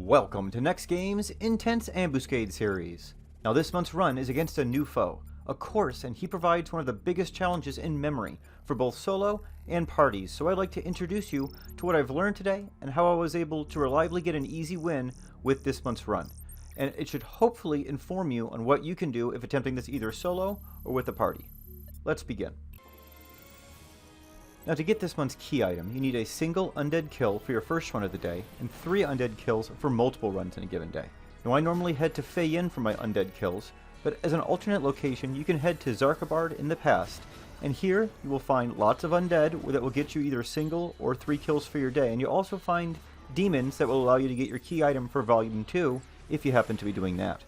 Welcome to NEXTGames' Intense Ambuscade series. Now this month's run is against a new foe, a Corse, and he provides one of the biggest challenges in memory for both solo and parties, so I'd like to introduce you to what I've learned today and how I was able to reliably get an easy win with this month's run. And it should hopefully inform you on what you can do if attempting this either solo or with a party. Let's begin. Now to get this month's key item, you need a single undead kill for your first run of the day, and 3 undead kills for multiple runs in a given day. Now I normally head to Feyin for my undead kills, but as an alternate location you can head to Zarkabard in the past, and here you will find lots of undead that will get you either single or 3 kills for your day, and you'll also find demons that will allow you to get your key item for Volume 2 if you happen to be doing that.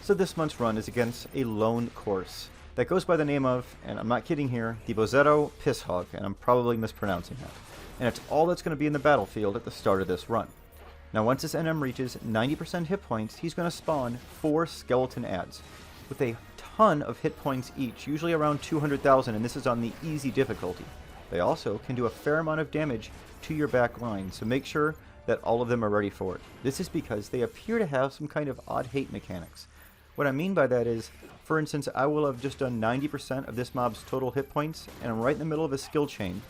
So this month's run is against a lone Corse that goes by the name of, and I'm not kidding here, the Bozzetto Pisshog, and I'm probably mispronouncing that. And it's all that's going to be in the battlefield at the start of this run. Now once this NM reaches 90% hit points, he's going to spawn 4 skeleton adds, with a ton of hit points each, usually around 200,000, and this is on the easy difficulty. They also can do a fair amount of damage to your back line, so make sure that all of them are ready for it. This is because they appear to have some kind of odd hate mechanics. What I mean by that is, for instance, I will have just done 90% of this mob's total hit points, and I'm right in the middle of a skill chain,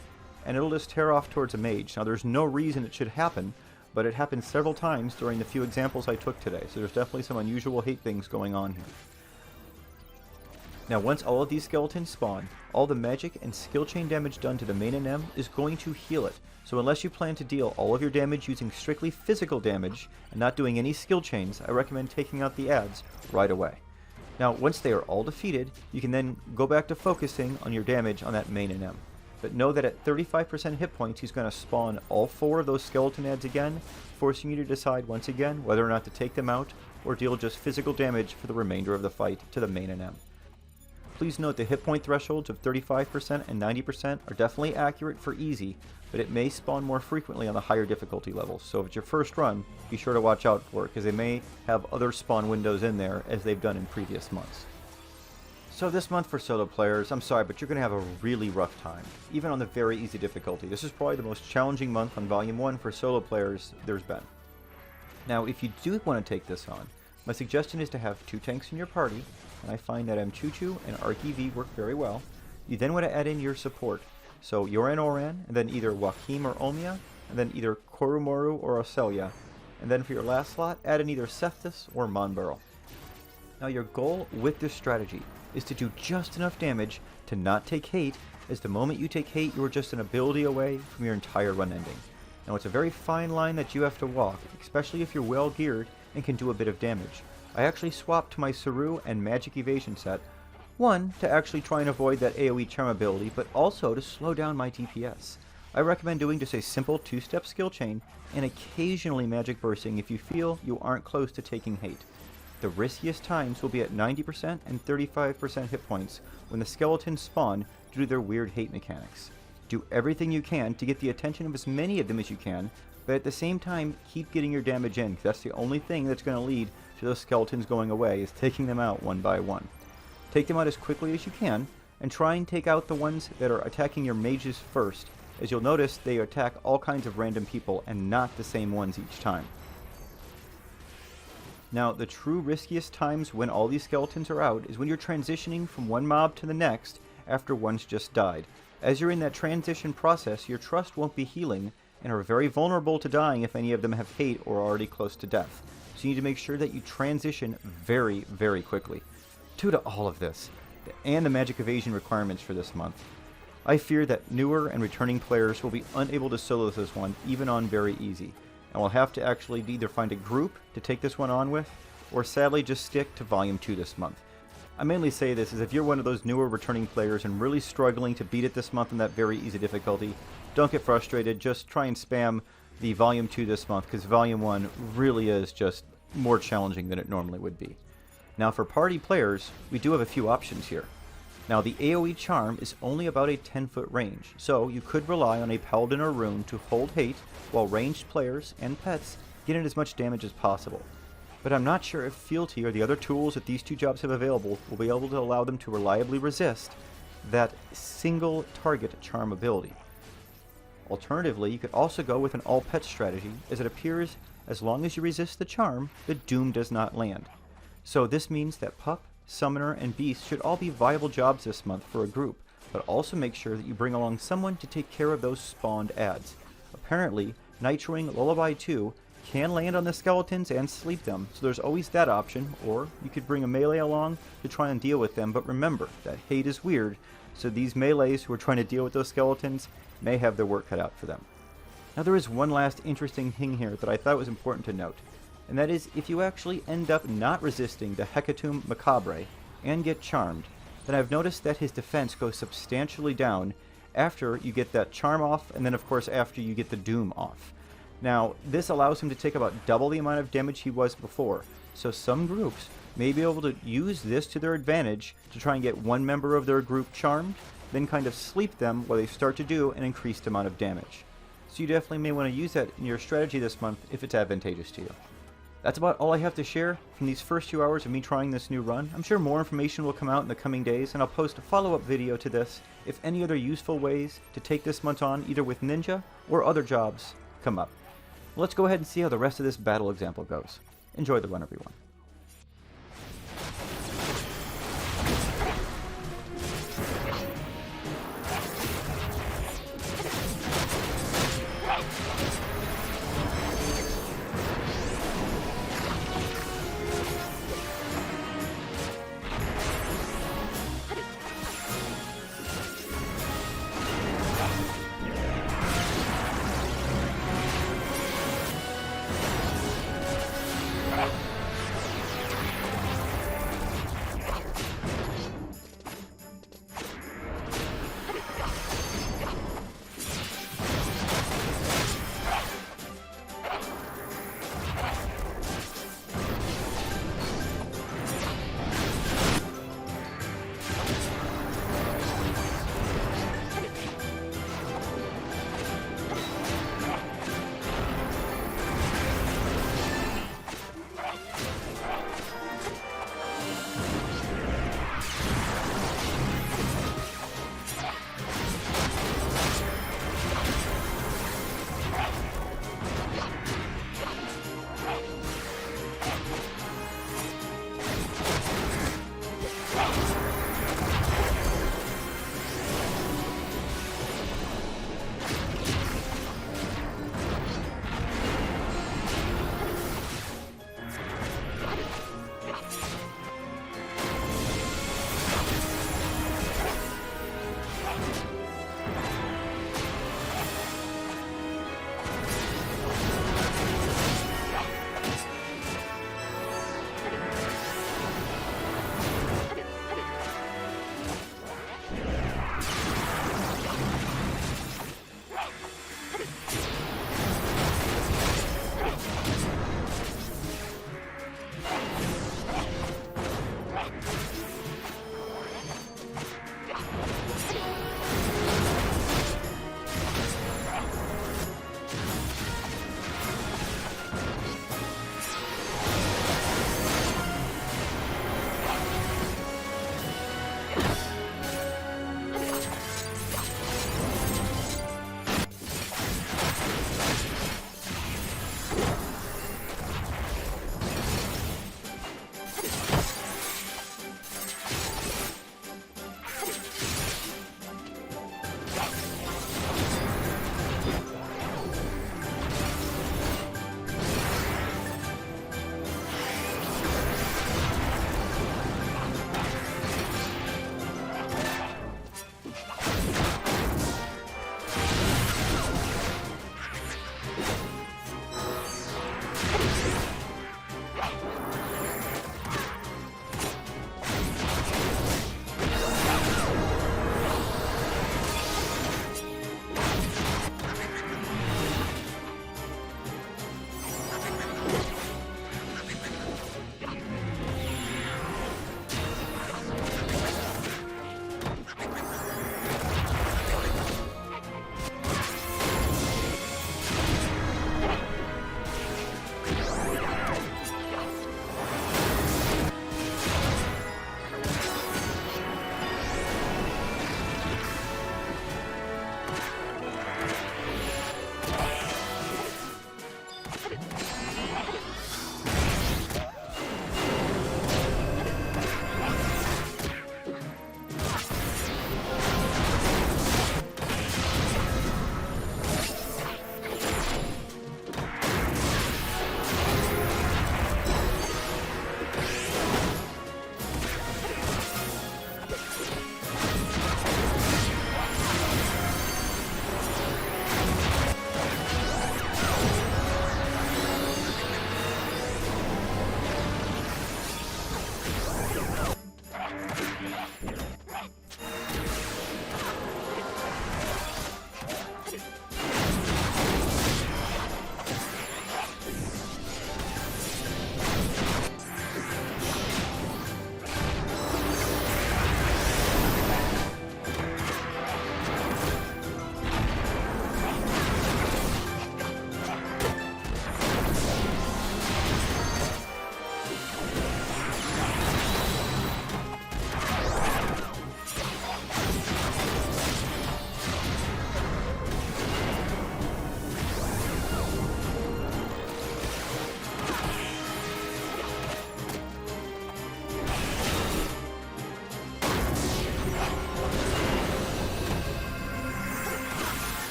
and it'll just tear off towards a mage. Now there's no reason it should happen, but it happened several times during the few examples I took today, so there's definitely some unusual hate things going on here. Now once all of these skeletons spawn, all the magic and skill chain damage done to the main NM is going to heal it. So unless you plan to deal all of your damage using strictly physical damage and not doing any skill chains, I recommend taking out the adds right away. Now once they are all defeated, you can then go back to focusing on your damage on that main NM. But know that at 35% hit points, he's going to spawn all 4 of those skeleton adds again, forcing you to decide once again whether or not to take them out or deal just physical damage for the remainder of the fight to the main NM. Please note the hit point thresholds of 35% and 90% are definitely accurate for easy, but it may spawn more frequently on the higher difficulty levels. So if it's your first run, be sure to watch out for it, because they may have other spawn windows in there as they've done in previous months. So this month for solo players, I'm sorry, but you're going to have a really rough time, even on the very easy difficulty. This is probably the most challenging month on Volume 1 for solo players there's been. Now if you do want to take this on, my suggestion is to have 2 tanks in your party, and I find that Mchuchu and ArkEV work very well. You then want to add in your support. So Yoran Oran, and then either Joachim or Omia, and then either Korumoru or Ocelia. And then for your last slot, add in either Sethis or Monburl. Now your goal with this strategy is to do just enough damage to not take hate, as the moment you take hate, you are just an ability away from your entire run ending. Now it's a very fine line that you have to walk, especially if you're well geared and can do a bit of damage. I actually swapped to my Saru and Magic Evasion set, one, to actually try and avoid that AoE charm ability, but also to slow down my DPS. I recommend doing just a simple 2-step skill chain and occasionally magic bursting if you feel you aren't close to taking hate. The riskiest times will be at 90% and 35% hit points when the skeletons spawn due to their weird hate mechanics. Do everything you can to get the attention of as many of them as you can, but at the same time keep getting your damage in, because that's the only thing that's going to lead to those skeletons going away, is taking them out one by one. Take them out as quickly as you can, and try and take out the ones that are attacking your mages first, as you'll notice they attack all kinds of random people and not the same ones each time. Now the true riskiest times when all these skeletons are out is when you're transitioning from one mob to the next after one's just died. As you're in that transition process, your trust won't be healing, and are very vulnerable to dying if any of them have hate or are already close to death. So you need to make sure that you transition very, very quickly. Due to all of this, and the magic evasion requirements for this month, I fear that newer and returning players will be unable to solo this one, even on very easy, and will have to actually either find a group to take this one on with, or sadly just stick to Volume 2 this month. I mainly say this as if you're one of those newer returning players and really struggling to beat it this month on that very easy difficulty, don't get frustrated, just try and spam the Volume 2 this month, because Volume 1 really is just more challenging than it normally would be. Now for party players, we do have a few options here. Now the AoE charm is only about a 10-foot range, so you could rely on a paladin or rune to hold hate, while ranged players and pets get in as much damage as possible. But I'm not sure if fealty or the other tools that these 2 jobs have available will be able to allow them to reliably resist that single target charm ability. Alternatively, you could also go with an all-pet strategy, as it appears As long as you resist the charm, the doom does not land. So this means that Pup, Summoner, and Beast should all be viable jobs this month for a group, but also make sure that you bring along someone to take care of those spawned adds. Apparently, Nitroing Lullaby 2 can land on the skeletons and sleep them, so there's always that option, or you could bring a melee along to try and deal with them, but remember that hate is weird, so these melees who are trying to deal with those skeletons may have their work cut out for them. Now there is one last interesting thing here that I thought was important to note, and that is if you actually end up not resisting the Hecatomb Macabre and get charmed, then I've noticed that his defense goes substantially down after you get that charm off, and then of course after you get the doom off. Now, this allows him to take about double the amount of damage he was before, so some groups may be able to use this to their advantage to try and get one member of their group charmed, then kind of sleep them while they start to do an increased amount of damage. So you definitely may want to use that in your strategy this month if it's advantageous to you. That's about all I have to share from these first 2 hours of me trying this new run. I'm sure more information will come out in the coming days, and I'll post a follow-up video to this if any other useful ways to take this month on either with Ninja or other jobs come up. Let's go ahead and see how the rest of this battle example goes. Enjoy the run, everyone.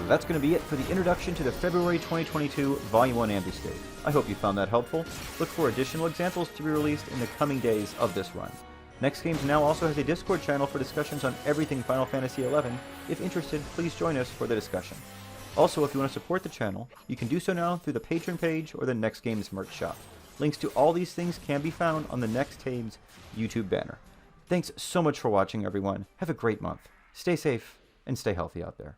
That's going to be it for the introduction to the February 2022 Volume 1 Ambuscade. I hope you found that helpful. Look for additional examples to be released in the coming days of this run. NEXTGames now also has a Discord channel for discussions on everything Final Fantasy XI. If interested, please join us for the discussion. Also, if you want to support the channel, you can do so now through the Patreon page or the NEXTGames merch shop. Links to all these things can be found on the NEXTGames YouTube banner. Thanks so much for watching, everyone. Have a great month. Stay safe and stay healthy out there.